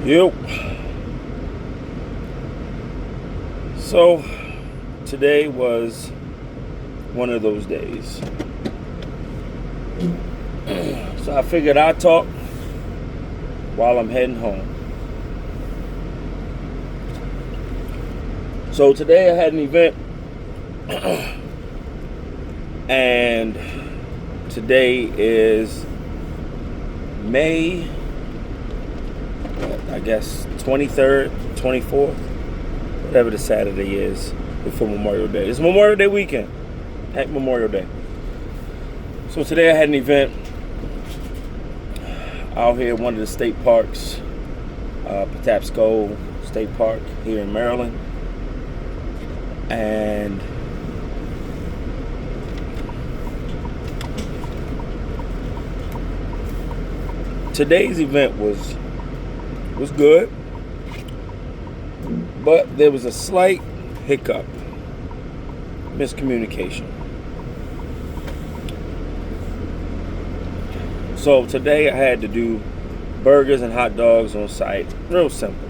Yep. So today was one of those days. So I figured I'd talk while I'm heading home. So today I had an event and today is May, I guess 23rd, 24th, whatever the Saturday is before Memorial Day. It's Memorial Day weekend. Happy Memorial Day. So today I had an event out here at one of the state parks, Patapsco State Park here in Maryland. And today's event was good, but there was a slight hiccup, miscommunication. So today I had to do burgers and hot dogs on site. Real simple.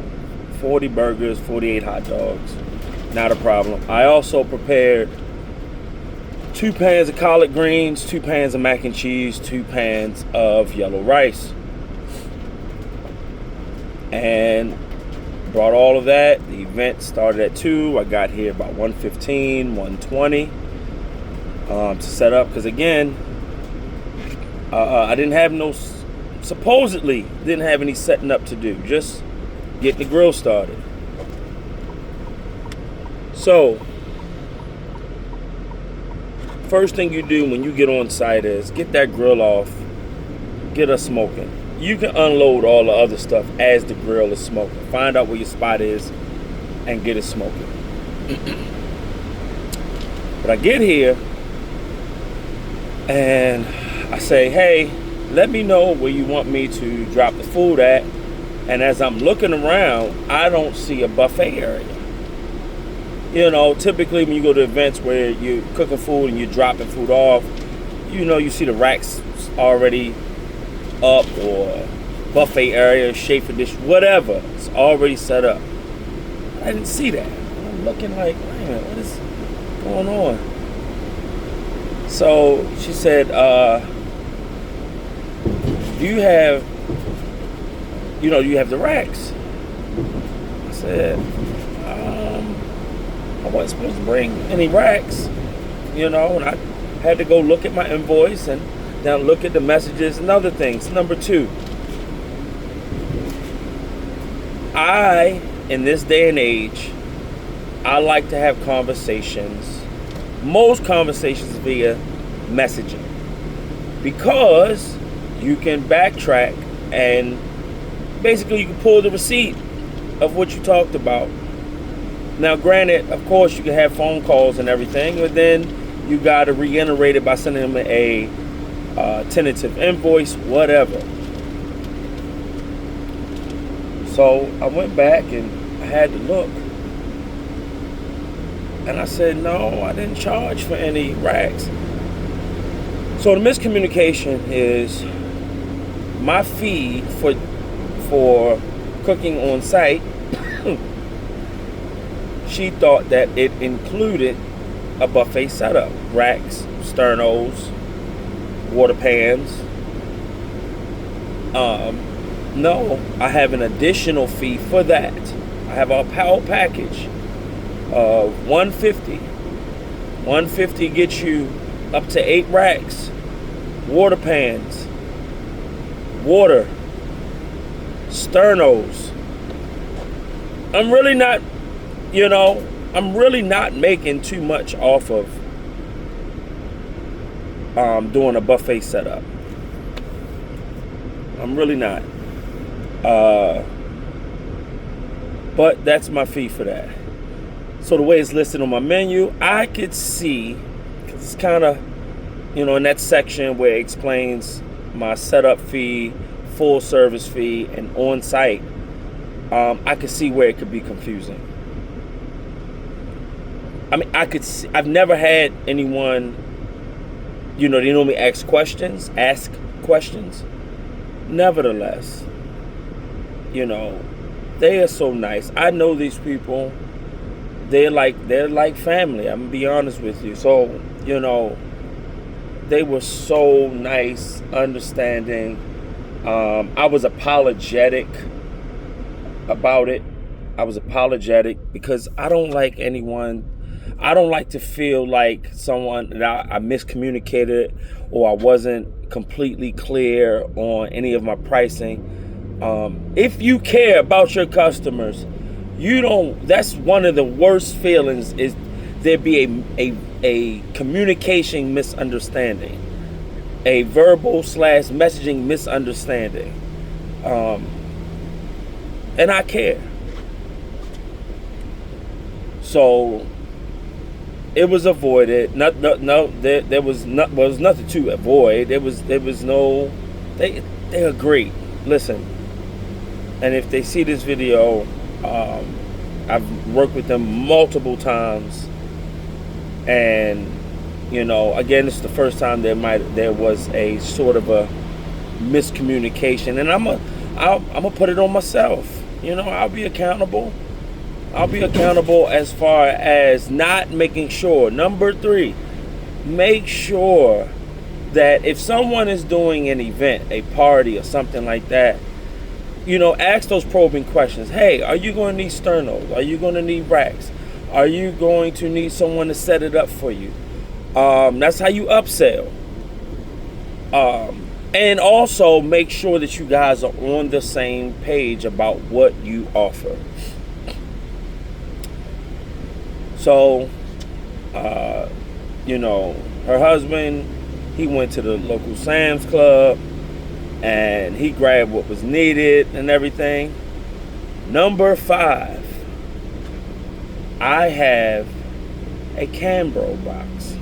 40 burgers, 48 hot dogs. Not a problem. I also prepared 2 pans of collard greens, 2 pans of mac and cheese, 2 pans of yellow rice. And brought all of that. The event started at 2. I got here about 1:15, 1:20 to set up. Because again, I didn't have supposedly didn't have any setting up to do. Just getting the grill started. So, first thing you do when you get on site is get that grill off, get us smoking. You can unload all the other stuff as the grill is smoking. Find out where your spot is and get it smoking. But I get here and I say, hey, let me know where you want me to drop the food at. And as I'm looking around, I don't see a buffet area. You know, typically when you go to events where you're cooking food and you're dropping food off, you know, you see the racks already up or buffet area, shape of dish, whatever. It's already set up. I didn't see that. I'm looking like, wait a minute, what is going on? So she said, do you have the racks? I said, I wasn't supposed to bring any racks, and I had to go look at my invoice and then look at the messages and other things. Number 2, in this day and age, I like to have conversations, most conversations via messaging, because you can backtrack and basically you can pull the receipt of what you talked about. Now, granted, of course, you can have phone calls and everything, but then you got to reiterate it by sending them a tentative invoice, whatever. So I went back and I had to look. And I said, no, I didn't charge for any racks. So the miscommunication is my fee for cooking on site. She thought that it included a buffet setup, racks, sternos, water pans. No, I have an additional fee for that. I have a power package of $150. $150 gets you up to 8 racks, water pans, water, sternos. I'm really not making too much off of doing a buffet setup. I'm really not. But that's my fee for that. So the way it's listed on my menu, I could see, because it's kind of, in that section where it explains my setup fee, full service fee, and on-site, I could see where it could be confusing. I mean, I've never had anyone, they normally ask questions. Nevertheless, They are so nice. I know these people. They're like family. I'm gonna be honest with you. So, they were so nice, understanding. I was apologetic about it. I was apologetic because I don't like to feel like that I miscommunicated or I wasn't completely clear on any of my pricing. If you care about your customers, that's one of the worst feelings, is there be a communication misunderstanding, a verbal / messaging misunderstanding. And I care. So it was avoided. There was nothing to avoid. There was no. They are great. Listen, and if they see this video, I've worked with them multiple times, and again, it's the first time there was a sort of a miscommunication, and I'm gonna put it on myself. I'll be accountable. I'll be accountable as far as not making sure. Number 3, make sure that if someone is doing an event, a party or something like that, ask those probing questions. Hey, are you going to need sternos? Are you going to need racks? Are you going to need someone to set it up for you? That's how you upsell. And also make sure that you guys are on the same page about what you offer. So, her husband, he went to the local Sam's Club and he grabbed what was needed and everything. Number 5, I have a Cambro box.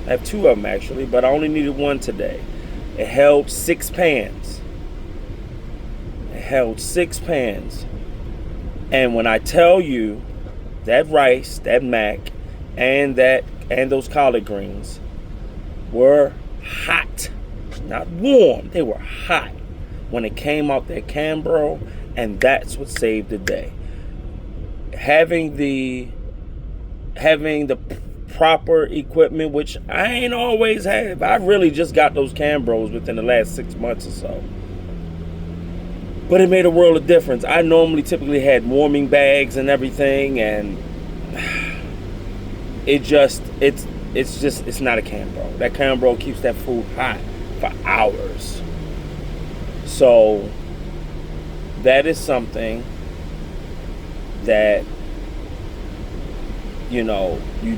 I have 2 of them actually, but I only needed 1 today. It held 6 pans. And when I tell you that rice, that mac, and those collard greens were hot, not warm, they were hot when it came out that Cambro, and that's what saved the day. Having the proper equipment, which I ain't always have. I really just got those Cambros within the last 6 months or so. But it made a world of difference. I typically had warming bags and everything, and it's not a Cambro. That Cambro keeps that food hot for hours. So that is something that you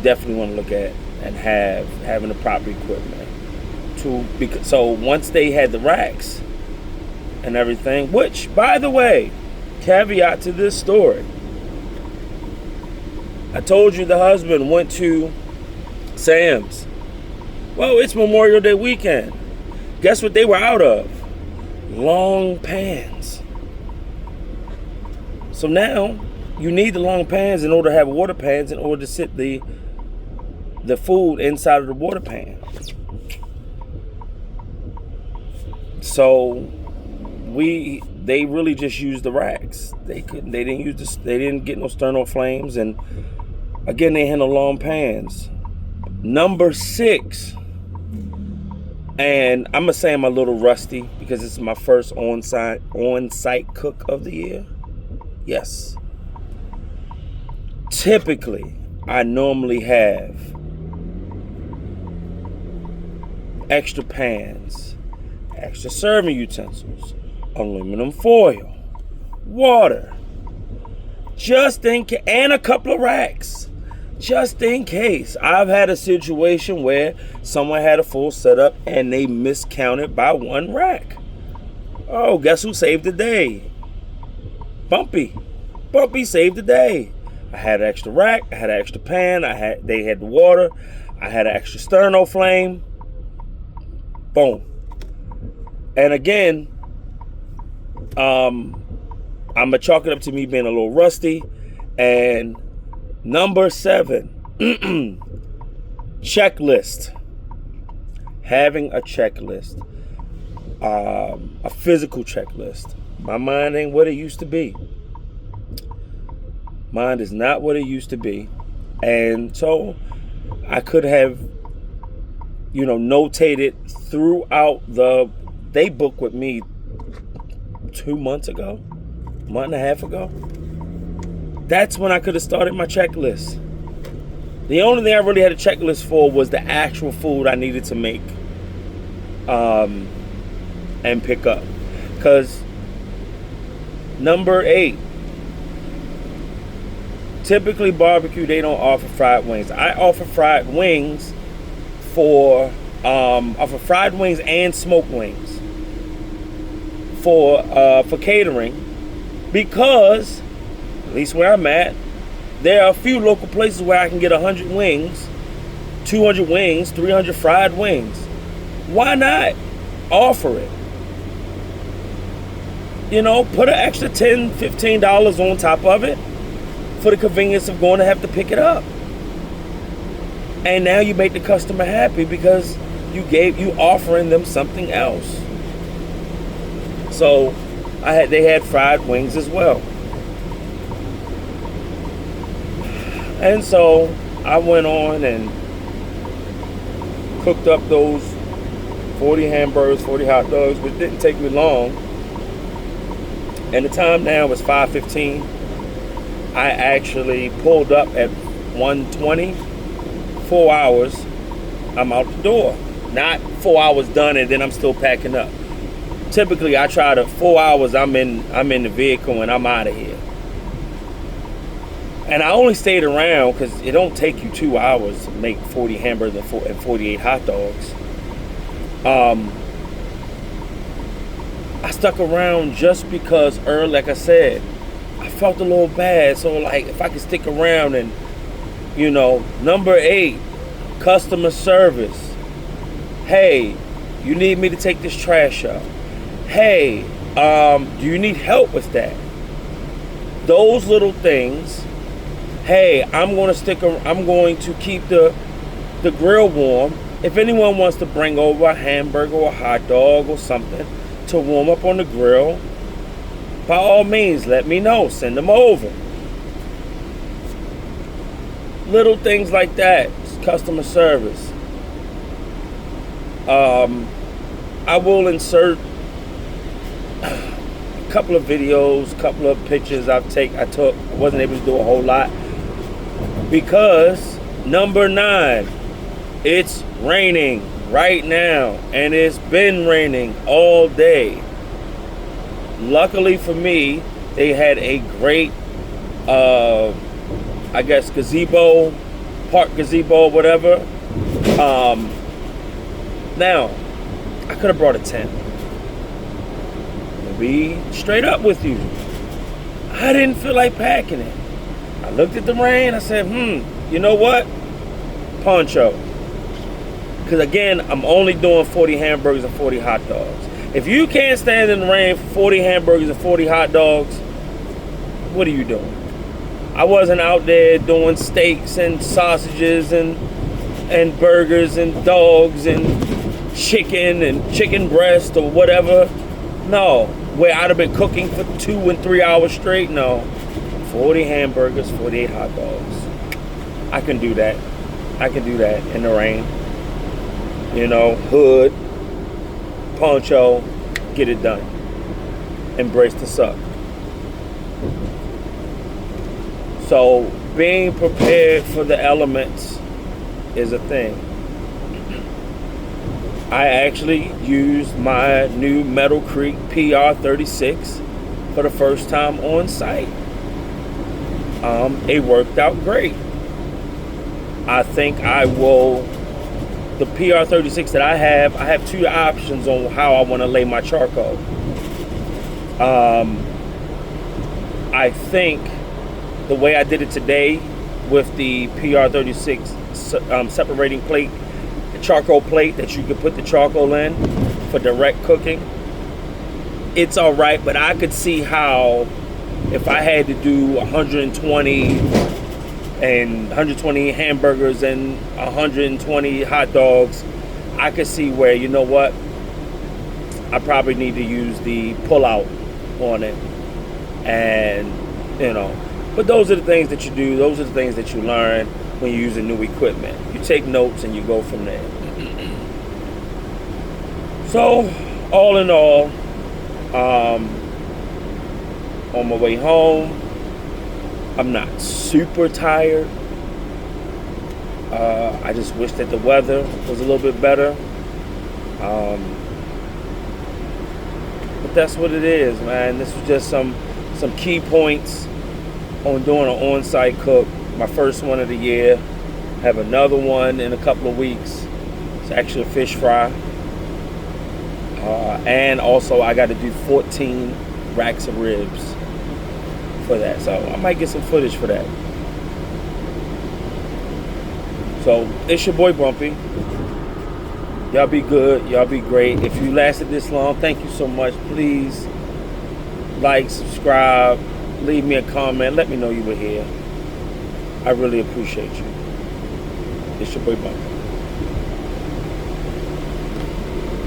definitely want to look at and having the proper equipment. So once they had the racks and everything, which, by the way, caveat to this story, I told you the husband went to Sam's. Well, it's Memorial Day weekend. Guess what they were out of? Long pans. So now you need the long pans in order to have water pans in order to sit the food inside of the water pan. So they really just used the racks. They didn't get no sterno flames, and again, they had no long pans. Number 6, and I'm gonna say I'm a little rusty because this is my first on-site cook of the year. Yes. Typically, I normally have extra pans, extra serving utensils, aluminum foil, water, and a couple of racks, just in case. I've had a situation where someone had a full setup and they miscounted by 1 rack. Oh, guess who saved the day? Bumpy saved the day. I had an extra rack, I had an extra pan, they had the water, I had an extra sterno flame. Boom. And again, I'm gonna chalk it up to me being a little rusty. And number 7, checklist. Having a checklist, a physical checklist. My mind ain't what it used to be. Mine is not what it used to be. And so I could have, notated throughout they booked with me 2 months ago, month and a half ago. That's when I could have started my checklist. The only thing I really had a checklist for was the actual food I needed to make and pick up. Because number 8, typically barbecue, they don't offer fried wings. I offer fried wings offer fried wings and smoked wings for catering, because at least where I'm at, there are a few local places where I can get 100 wings, 200 wings, 300 fried wings. Why not offer it? Put an extra $10, $15 on top of it for the convenience of going to have to pick it up. And now you make the customer happy because you offering them something else. So they had fried wings as well. And so I went on and cooked up those 40 hamburgers, 40 hot dogs, which didn't take me long. And the time now is 5:15. I actually pulled up at 1:20. 4 hours, I'm out the door. Not 4 hours done and then I'm still packing up. Typically, I try to 4 hours. I'm in the vehicle and I'm out of here. And I only stayed around because it don't take you 2 hours to make 40 hamburgers and 48 hot dogs. I stuck around just because early, like I said, I felt a little bad. So like, if I could stick around and, number 8, customer service. Hey, you need me to take this trash out? Hey, do you need help with that? Those little things. Hey, I'm going to keep the grill warm. If anyone wants to bring over a hamburger or a hot dog or something to warm up on the grill, by all means, let me know. Send them over. Little things like that. Customer service. I will insert a couple of videos, a couple of pictures I took. I wasn't able to do a whole lot because number 9, it's raining right now, and it's been raining all day. Luckily for me, they had a great, gazebo, park gazebo, whatever. Now, I could have brought a tent. To be straight up with you, I didn't feel like packing it. I looked at the rain. I said, you know what? Poncho. Because again, I'm only doing 40 hamburgers and 40 hot dogs. If you can't stand in the rain for 40 hamburgers and 40 hot dogs, what are you doing? I wasn't out there doing steaks and sausages and burgers and dogs and chicken breast or whatever. No, where I'd have been cooking for 2 and 3 hours straight. No, 40 hamburgers, 48 hot dogs. I can do that. I can do that in the rain. Hood, poncho, get it done. Embrace the suck. So being prepared for the elements is a thing. I actually used my new Metal Creek PR36 for the first time on site. It worked out great. I think the PR36 that I have 2 options on how I want to lay my charcoal. I think the way I did it today with the PR36 separating plate, the charcoal plate that you could put the charcoal in for direct cooking, it's all right, but I could see how if I had to do 120 hamburgers and 120 hot dogs, I could see where, you know what, I probably need to use the pull-out on it. And, but those are the things that you do. Those are the things that you learn when you're using new equipment. You take notes and you go from there. So, all in all, on my way home, I'm not super tired. I just wish that the weather was a little bit better. But that's what it is, man. This was just some key points on doing an on-site cook. My first one of the year. Have another one in a couple of weeks. It's actually a fish fry. And also I got to do 14 racks of ribs for that. So I might get some footage for that. So it's your boy Bumpy. Y'all be good. Y'all be great. If you lasted this long, thank you so much. Please like, subscribe, leave me a comment. Let me know you were here. I really appreciate you. It's your boy Bumpy.